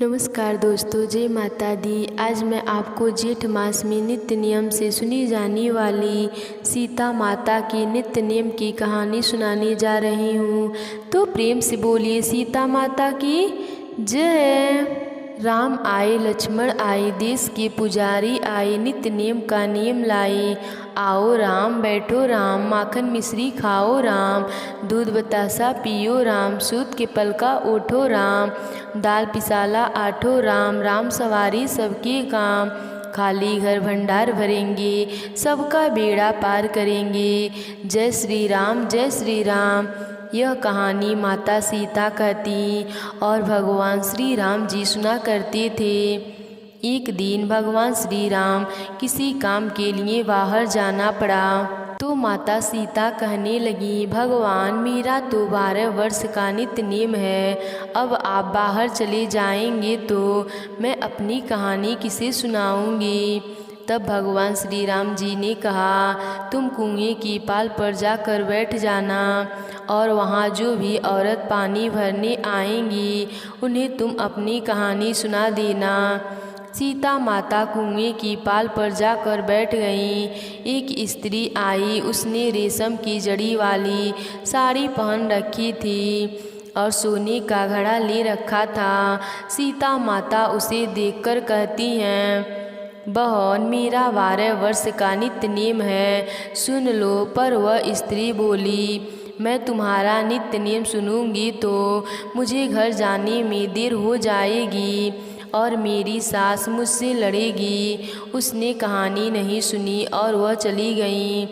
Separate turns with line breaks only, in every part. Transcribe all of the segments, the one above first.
नमस्कार दोस्तों, जय माता दी। आज मैं आपको जेठ मास में नित्य नियम से सुनी जाने वाली सीता माता की नित्य नियम की कहानी सुनाने जा रही हूँ। तो प्रेम से बोलिए सीता माता की जय। राम आए, लक्ष्मण आए, देश के पुजारी आए, नित्य नियम का नियम लाए। आओ राम, बैठो राम, माखन मिश्री खाओ राम, दूध बतासा पियो राम, सूत के पलका ओठो राम, दाल पिसाला आठो राम, राम सवारी सबके काम, खाली घर भंडार भरेंगे, सबका बेड़ा पार करेंगे। जय श्री राम, जय श्री राम। यह कहानी माता सीता कहती और भगवान श्री राम जी सुना करते थे। एक दिन भगवान श्री राम किसी काम के लिए बाहर जाना पड़ा तो माता सीता कहने लगी, भगवान मेरा तो 12 वर्ष का नित्य नियम है, अब आप बाहर चले जाएंगे तो मैं अपनी कहानी किसे सुनाऊंगी। तब भगवान श्री राम जी ने कहा, तुम कुएं की पाल पर जाकर बैठ जाना और वहाँ जो भी औरत पानी भरने आएंगी उन्हें तुम अपनी कहानी सुना देना। सीता माता कुएं की पाल पर जाकर बैठ गईं। एक स्त्री आई, उसने रेशम की जड़ी वाली साड़ी पहन रखी थी और सोने का घड़ा ले रखा था। सीता माता उसे देखकर कहती हैं, बहन मेरा 12 वर्ष का नित्य नियम है, सुन लो। पर वह स्त्री बोली, मैं तुम्हारा नित्य नियम सुनूंगी तो मुझे घर जाने में देर हो जाएगी और मेरी सास मुझसे लड़ेगी। उसने कहानी नहीं सुनी और वह चली गई।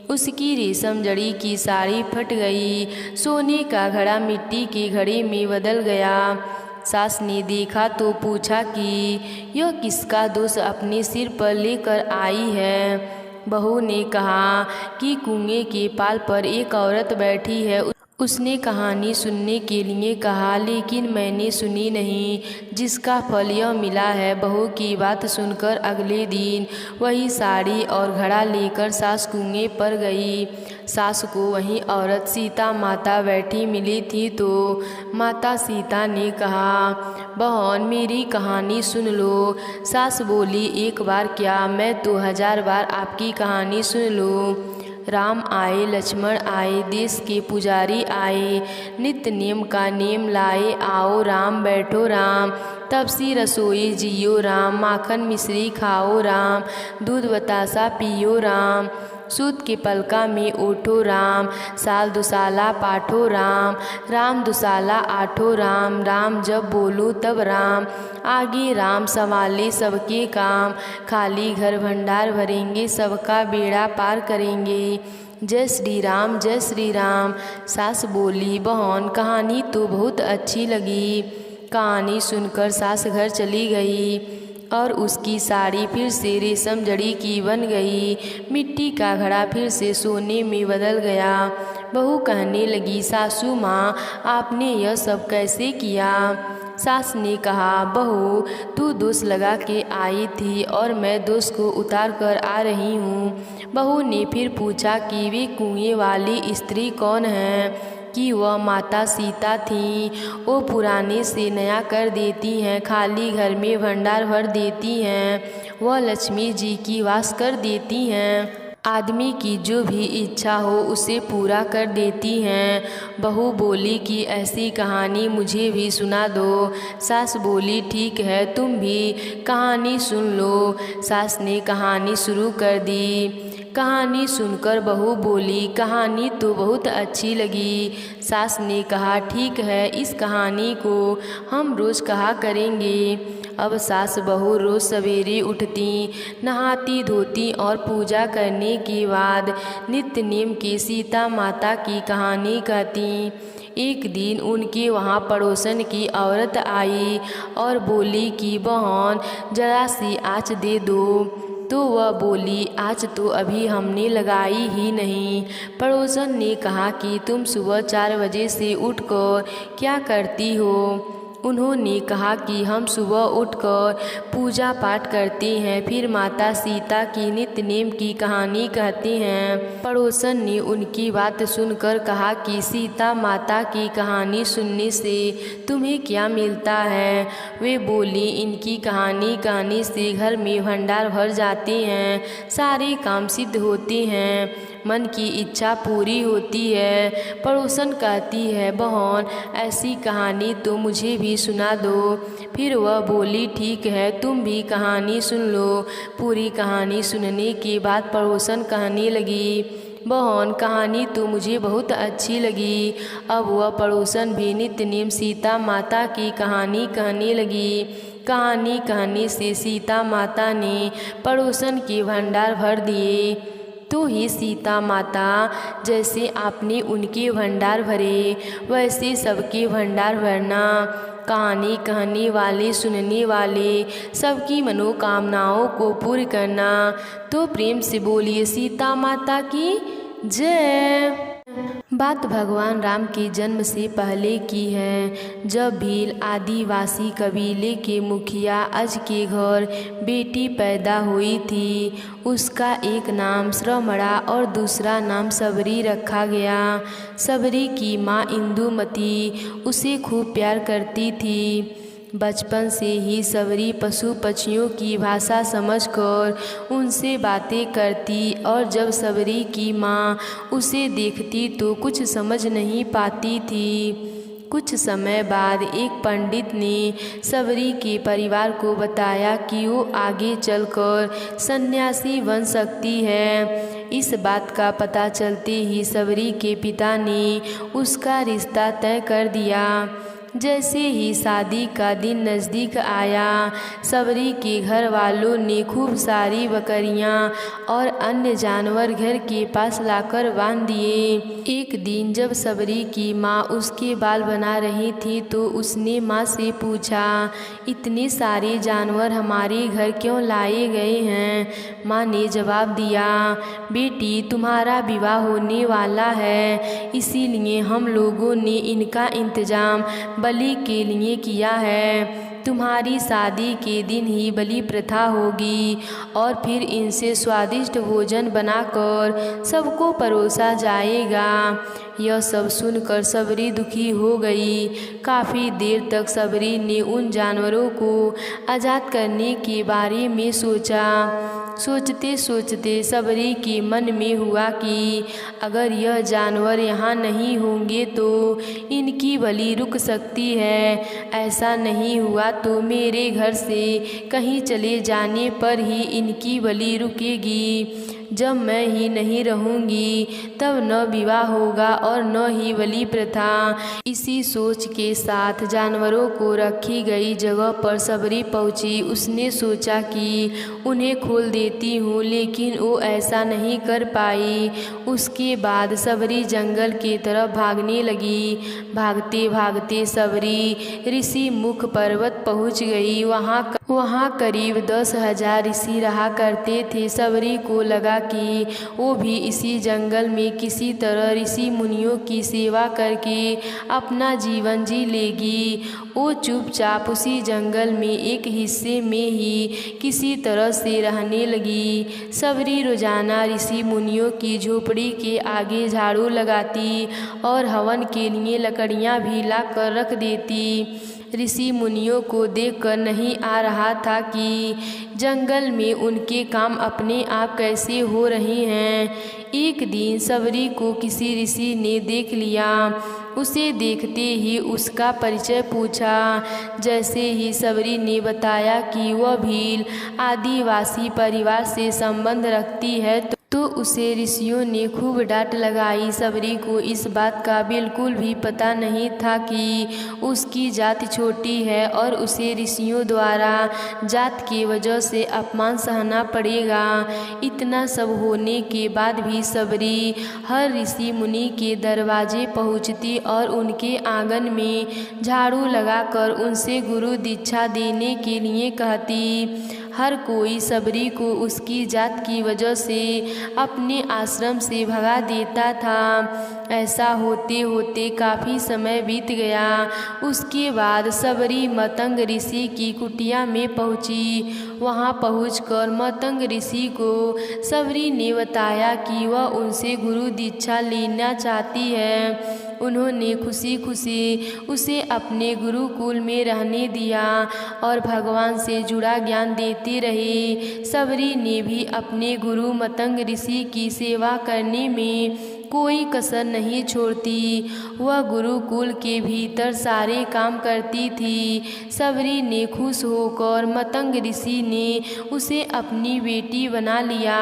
उसकी रेशम जड़ी की साड़ी फट गई, सोने का घड़ा मिट्टी के घड़े में बदल गया। सास ने देखा तो पूछा कि यह किसका दोष अपने सिर पर लेकर आई है। बहू ने कहा कि कुएं के पाल पर एक औरत बैठी है, उसने कहानी सुनने के लिए कहा, लेकिन मैंने सुनी नहीं, जिसका फल यह मिला है। बहू की बात सुनकर अगले दिन वही साड़ी और घड़ा लेकर सास कुएं पर गई। सास को वही औरत सीता माता बैठी मिली थी तो माता सीता ने कहा, बहन मेरी कहानी सुन लो। सास बोली, एक बार क्या, मैं तो 1000 बार आपकी कहानी सुन लूँ। राम आए, लक्ष्मण आए, देश के पुजारी आए, नित्य नियम का नियम लाए। आओ राम, बैठो राम, तब सी रसोई जियो राम, माखन मिश्री खाओ राम, दूध बतासा पियो राम, सूत के पलका में ओठो राम, साल दुसाला पाठो राम, राम दुसाला आठो राम, राम जब बोलो तब राम, आगे राम संभाले सबके काम, खाली घर भंडार भरेंगे, सबका बेड़ा पार करेंगे। जय श्री राम, जय श्री राम। सास बोली, बहन कहानी तो बहुत अच्छी लगी। कहानी सुनकर सास घर चली गई और उसकी साड़ी फिर से रेशम जड़ी की बन गई, मिट्टी का घड़ा फिर से सोने में बदल गया। बहू कहने लगी, सासू माँ आपने यह सब कैसे किया। सास ने कहा, बहू तू दोष लगा के आई थी और मैं दोष को उतार कर आ रही हूँ। बहू ने फिर पूछा कि वे कुएं वाली स्त्री कौन है। कि वह माता सीता थी। वो पुराने से नया कर देती हैं, खाली घर में भंडार भर देती हैं, वह लक्ष्मी जी की वास कर देती हैं, आदमी की जो भी इच्छा हो उसे पूरा कर देती हैं। बहू बोली कि ऐसी कहानी मुझे भी सुना दो। सास बोली, ठीक है, तुम भी कहानी सुन लो। सास ने कहानी शुरू कर दी। कहानी सुनकर बहू बोली, कहानी तो बहुत अच्छी लगी। सास ने कहा, ठीक है, इस कहानी को हम रोज़ कहा करेंगे। अब सास बहू रोज़ सवेरे उठती, नहाती धोती और पूजा करने के बाद नित्य नियम की सीता माता की कहानी कहती। एक दिन उनके वहाँ पड़ोसन की औरत आई और बोली कि बहन जरा सी आँच दे दो। तो वह बोली, आज तो अभी हमने लगाई ही नहीं। पड़ोसन ने कहा कि तुम सुबह 4 बजे से उठकर क्या करती हो। उन्होंने कहा कि हम सुबह उठकर पूजा पाठ करते हैं, फिर माता सीता की नित्य नेम की कहानी कहते हैं। पड़ोसन ने उनकी बात सुनकर कहा कि सीता माता की कहानी सुनने से तुम्हें क्या मिलता है? वे बोली, इनकी कहानी कहने से घर में भंडार भर जाते हैं, सारे काम सिद्ध होते हैं, मन की इच्छा पूरी होती है। पड़ोसन कहती है, बहन ऐसी कहानी तो मुझे भी सुना दो। फिर वह बोली, ठीक है, तुम भी कहानी सुन लो। पूरी कहानी सुनने के बाद पड़ोसन कहने लगी, बहन कहानी तो मुझे बहुत अच्छी लगी। अब वह पड़ोसन भी नित्य नेम सीता माता की कहानी कहने लगी। कहानी कहने से सीता माता ने पड़ोसन के भंडार भर दिए। तो ही सीता माता जैसे आपने उनके भंडार भरे, वैसे सबके भंडार भरना। कहानी कहने वाले सुनने वाले सबकी मनोकामनाओं को पूर्ण करना। तो प्रेम से बोलिए सीता माता की जय। बात भगवान राम के जन्म से पहले की है, जब भील आदिवासी कबीले के मुखिया अज के घर बेटी पैदा हुई थी। उसका एक नाम श्रमणा और दूसरा नाम सबरी रखा गया। सबरी की माँ इंदुमती उसे खूब प्यार करती थी। बचपन से ही सबरी पशु पक्षियों की भाषा समझकर उनसे बातें करती, और जब सबरी की माँ उसे देखती तो कुछ समझ नहीं पाती थी। कुछ समय बाद एक पंडित ने सबरी के परिवार को बताया कि वो आगे चलकर सन्यासी बन सकती है। इस बात का पता चलते ही सबरी के पिता ने उसका रिश्ता तय कर दिया। जैसे ही शादी का दिन नज़दीक आया, सबरी के घर वालों ने खूब सारी बकरियां और अन्य जानवर घर के पास लाकर बांध दिए। एक दिन जब सबरी की माँ उसके बाल बना रही थी तो उसने माँ से पूछा, इतने सारे जानवर हमारे घर क्यों लाए गए हैं? माँ ने जवाब दिया, बेटी तुम्हारा विवाह होने वाला है, इसीलिए हम लोगों ने इनका इंतजाम बलि के लिए किया है। तुम्हारी शादी के दिन ही बलि प्रथा होगी और फिर इनसे स्वादिष्ट भोजन बनाकर सबको परोसा जाएगा। यह सब सुनकर सबरी दुखी हो गई। काफ़ी देर तक सबरी ने उन जानवरों को आज़ाद करने के बारे में सोचा। सोचते सोचते सबरी के मन में हुआ कि अगर यह जानवर यहाँ नहीं होंगे तो इनकी बलि रुक सकती है। ऐसा नहीं हुआ तो मेरे घर से कहीं चले जाने पर ही इनकी बलि रुकेगी। जब मैं ही नहीं रहूँगी तब न विवाह होगा और न ही बलि प्रथा। इसी सोच के साथ जानवरों को रखी गई जगह पर सबरी पहुँची। उसने सोचा कि उन्हें खोल देती हूँ, लेकिन वो ऐसा नहीं कर पाई। उसके बाद सबरी जंगल की तरफ भागने लगी। भागते भागते सबरी ऋषि मुख पर्वत पहुँच गई। वहाँ करीब 10,000 ऋषि रहा करते थे। सबरी को लगा कि वो भी इसी जंगल में किसी तरह ऋषि मुनियों की सेवा करके अपना जीवन जी लेगी। वो चुपचाप उसी जंगल में एक हिस्से में ही किसी तरह से रहने लगी। सबरी रोजाना ऋषि मुनियों की झोपड़ी के आगे झाड़ू लगाती और हवन के लिए लकड़ियाँ भी ला कर रख देती। ऋषि मुनियों को देखकर नहीं आ रहा था कि जंगल में उनके काम अपने आप कैसे हो रहे हैं। एक दिन सबरी को किसी ऋषि ने देख लिया। उसे देखते ही उसका परिचय पूछा। जैसे ही सबरी ने बताया कि वह भील आदिवासी परिवार से संबंध रखती है तो उसे ऋषियों ने खूब डांट लगाई। सबरी को इस बात का बिल्कुल भी पता नहीं था कि उसकी जाति छोटी है और उसे ऋषियों द्वारा जात की वजह से अपमान सहना पड़ेगा। इतना सब होने के बाद भी सबरी हर ऋषि मुनि के दरवाजे पहुंचती और उनके आंगन में झाड़ू लगाकर उनसे गुरु दीक्षा देने के लिए कहती। हर कोई सबरी को उसकी जात की वजह से अपने आश्रम से भगा देता था। ऐसा होते होते काफ़ी समय बीत गया। उसके बाद सबरी मतंग ऋषि की कुटिया में पहुंची। वहां पहुंचकर मतंग ऋषि को सबरी ने बताया कि वह उनसे गुरु दीक्षा लेना चाहती है। उन्होंने खुशी खुशी उसे अपने गुरुकुल में रहने दिया और भगवान से जुड़ा ज्ञान देते रहे। सबरी ने भी अपने गुरु मतंग ऋषि की सेवा करने में कोई कसर नहीं छोड़ती। वह गुरुकुल के भीतर सारे काम करती थी। सबरी ने खुश होकर मतंग ऋषि ने उसे अपनी बेटी बना लिया।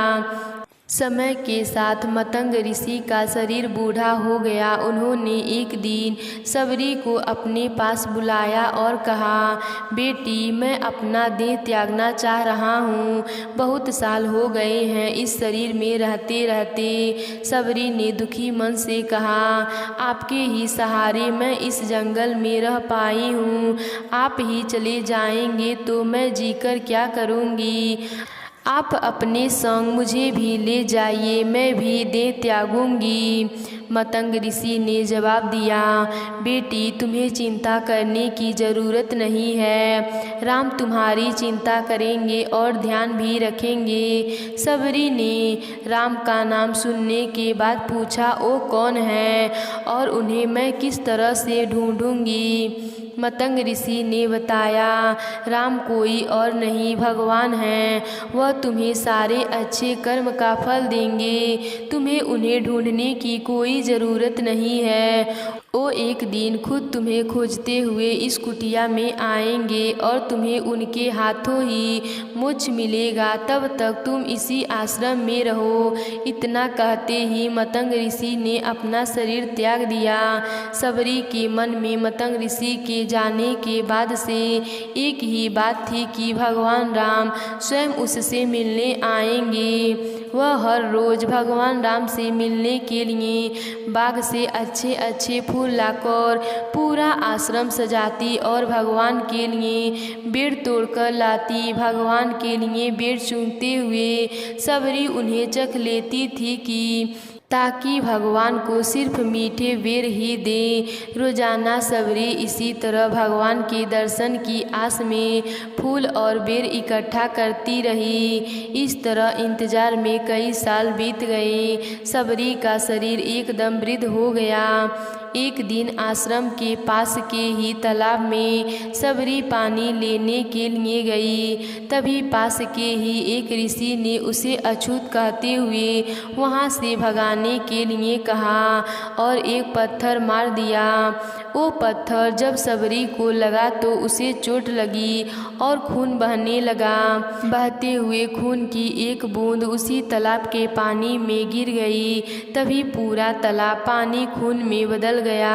समय के साथ मतंग ऋषि का शरीर बूढ़ा हो गया। उन्होंने एक दिन सबरी को अपने पास बुलाया और कहा, बेटी, मैं अपना देह त्यागना चाह रहा हूँ। बहुत साल हो गए हैं इस शरीर में रहते रहते। सबरी ने दुखी मन से कहा, आपके ही सहारे मैं इस जंगल में रह पाई हूँ। आप ही चले जाएंगे तो मैं जीकर क्या करूँगी। आप अपने संग मुझे भी ले जाइए, मैं भी देह त्यागूंगी। मतंग ऋषि ने जवाब दिया, बेटी, तुम्हें चिंता करने की ज़रूरत नहीं है। राम तुम्हारी चिंता करेंगे और ध्यान भी रखेंगे। सबरी ने राम का नाम सुनने के बाद पूछा, वो कौन है और उन्हें मैं किस तरह से ढूंढूंगी। मतंग ऋषि ने बताया, राम कोई और नहीं भगवान हैं। वह तुम्हें सारे अच्छे कर्म का फल देंगे। तुम्हें उन्हें ढूंढने की कोई ज़रूरत नहीं है। वो एक दिन खुद तुम्हें खोजते हुए इस कुटिया में आएंगे और तुम्हें उनके हाथों ही मोक्ष मिलेगा। तब तक तुम इसी आश्रम में रहो। इतना कहते ही मतंग ऋषि ने अपना शरीर त्याग दिया। सबरी के मन में मतंग ऋषि के जाने के बाद से एक ही बात थी कि भगवान राम स्वयं उससे मिलने आएंगे। वह हर रोज़ भगवान राम से मिलने के लिए बाग से अच्छे अच्छे फूल लाकर पूरा आश्रम सजाती और भगवान के लिए बेर तोड़कर लाती। भगवान के लिए बेर चूमते हुए सबरी उन्हें चख लेती थी कि ताकि भगवान को सिर्फ मीठे बेर ही दे। रोजाना सबरी इसी तरह भगवान के दर्शन की आस में फूल और बेर इकट्ठा करती रही। इस तरह इंतजार में कई साल बीत गए। सबरी का शरीर एकदम वृद्ध हो गया। एक दिन आश्रम के पास के ही तालाब में सबरी पानी लेने के लिए गई। तभी पास के ही एक ऋषि ने उसे अछूत कहते हुए वहां से भगाने के लिए कहा और एक पत्थर मार दिया। वो पत्थर जब सबरी को लगा तो उसे चोट लगी और खून बहने लगा। बहते हुए खून की एक बूंद उसी तालाब के पानी में गिर गई। तभी पूरा तालाब पानी खून में बदल गया।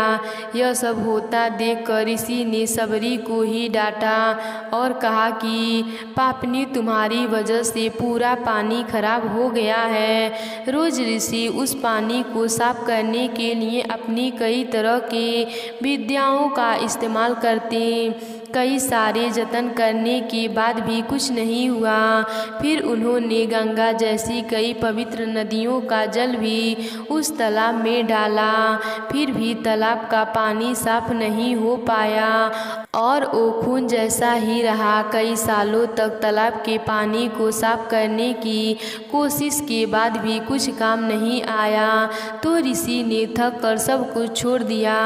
यह सब होता देखकर ऋषि ने सबरी को ही डांटा और कहा कि पापनी, तुम्हारी वजह से पूरा पानी खराब हो गया है। रोज ऋषि उस पानी को साफ करने के लिए अपनी कई तरह के विद्याओं का इस्तेमाल करते। कई सारे जतन करने के बाद भी कुछ नहीं हुआ। फिर उन्होंने गंगा जैसी कई पवित्र नदियों का जल भी उस तालाब में डाला। फिर भी तालाब का पानी साफ नहीं हो पाया और वो खून जैसा ही रहा। कई सालों तक तालाब के पानी को साफ करने की कोशिश के बाद भी कुछ काम नहीं आया तो ऋषि ने थक कर सब कुछ छोड़ दिया।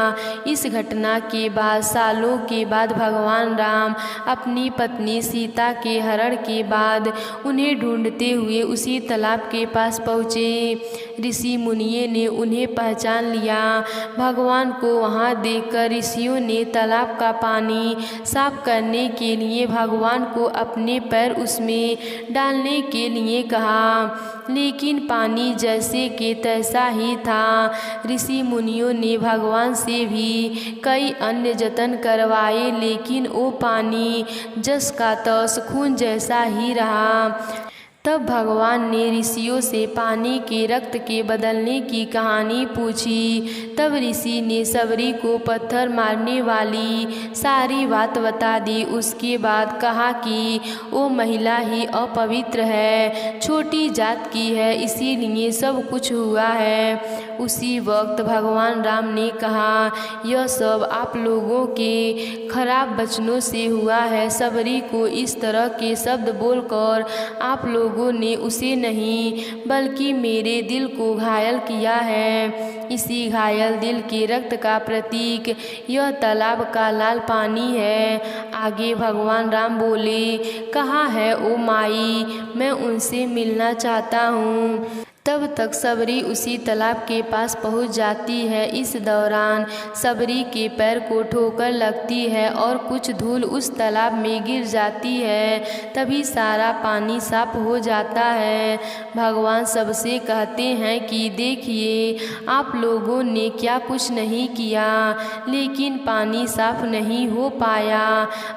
इस घटना के बाद सालों के बाद भगवान राम अपनी पत्नी सीता के हरण के बाद उन्हें ढूंढते हुए उसी तालाब के पास पहुँचे। ऋषि मुनियों ने उन्हें पहचान लिया। भगवान को वहां देखकर ऋषियों ने तालाब का पानी साफ करने के लिए भगवान को अपने पैर उसमें डालने के लिए कहा, लेकिन पानी जैसे के तैसा ही था। ऋषि मुनियों ने भगवान से भी कई अन्य जतन करवाए, लेकिन वो पानी जस का तस खून जैसा ही रहा। तब भगवान ने ऋषियों से पानी के रक्त के बदलने की कहानी पूछी। तब ऋषि ने सबरी को पत्थर मारने वाली सारी बात बता दी। उसके बाद कहा कि वो महिला ही अपवित्र है, छोटी जात की है, इसीलिए सब कुछ हुआ है। उसी वक्त भगवान राम ने कहा, यह सब आप लोगों के खराब वचनों से हुआ है। सबरी को इस तरह के शब्द बोलकर आप लोगों ने उसे नहीं बल्कि मेरे दिल को घायल किया है। इसी घायल दिल के रक्त का प्रतीक यह तालाब का लाल पानी है। आगे भगवान राम बोले, कहाँ है ओ माई, मैं उनसे मिलना चाहता हूँ। तब तक सबरी उसी तालाब के पास पहुंच जाती है। इस दौरान सबरी के पैर को ठोकर लगती है और कुछ धूल उस तालाब में गिर जाती है। तभी सारा पानी साफ हो जाता है। भगवान सबसे कहते हैं कि देखिए, आप लोगों ने क्या कुछ नहीं किया, लेकिन पानी साफ नहीं हो पाया।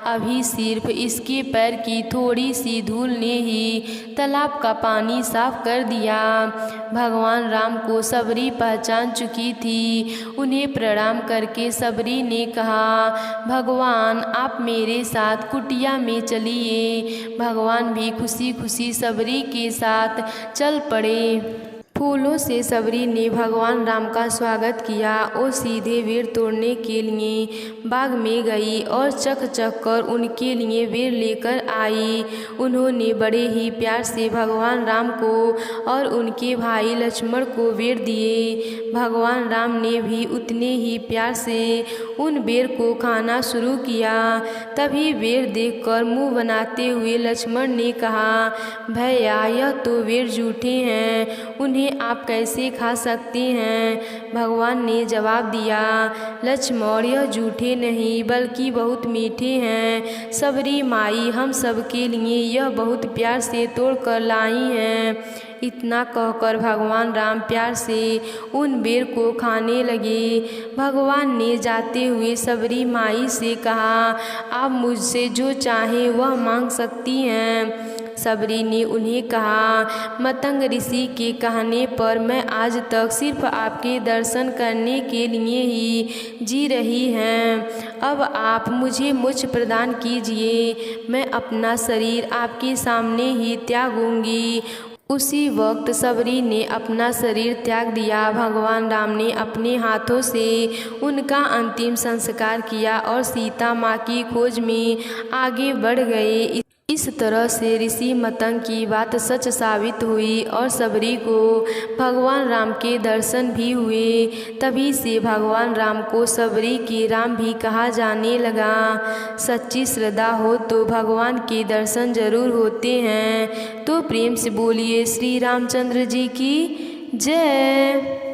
अभी सिर्फ इसके पैर की थोड़ी सी धूल ने ही तालाब का पानी साफ कर दिया। भगवान राम को सबरी पहचान चुकी थी। उन्हें प्रणाम करके सबरी ने कहा, भगवान आप मेरे साथ कुटिया में चलिए। भगवान भी खुशी खुशी सबरी के साथ चल पड़े। फूलों से सबरी ने भगवान राम का स्वागत किया। वो सीधे बेर तोड़ने के लिए बाग में गई और चख चख कर उनके लिए बेर लेकर आई। उन्होंने बड़े ही प्यार से भगवान राम को और उनके भाई लक्ष्मण को बेर दिए। भगवान राम ने भी उतने ही प्यार से उन बेर को खाना शुरू किया। तभी बेर देखकर मुंह बनाते हुए लक्ष्मण ने कहा, भैया यह तो बेर जूठे हैं, उन्हें आप कैसे खा सकते हैं। भगवान ने जवाब दिया, लक्ष्मण यह जूठे नहीं बल्कि बहुत मीठे हैं। सबरी माई हम सब के लिए यह बहुत प्यार से तोड़ कर लाई हैं। इतना कहकर भगवान राम प्यार से उन बेर को खाने लगे। भगवान ने जाते हुए सबरी माई से कहा, आप मुझसे जो चाहें वह मांग सकती हैं। सबरी ने उन्हें कहा, मतंग ऋषि के कहने पर मैं आज तक सिर्फ आपके दर्शन करने के लिए ही जी रही हैं। अब आप मुझे मोक्ष प्रदान कीजिए, मैं अपना शरीर आपके सामने ही त्यागूंगी। उसी वक्त सबरी ने अपना शरीर त्याग दिया। भगवान राम ने अपने हाथों से उनका अंतिम संस्कार किया और सीता माँ की खोज में आगे बढ़ गए। इस तरह से ऋषि मतंग की बात सच साबित हुई और सबरी को भगवान राम के दर्शन भी हुए। तभी से भगवान राम को सबरी के राम भी कहा जाने लगा। सच्ची श्रद्धा हो तो भगवान के दर्शन जरूर होते हैं। तो प्रेम से बोलिए श्री रामचंद्र जी की जय।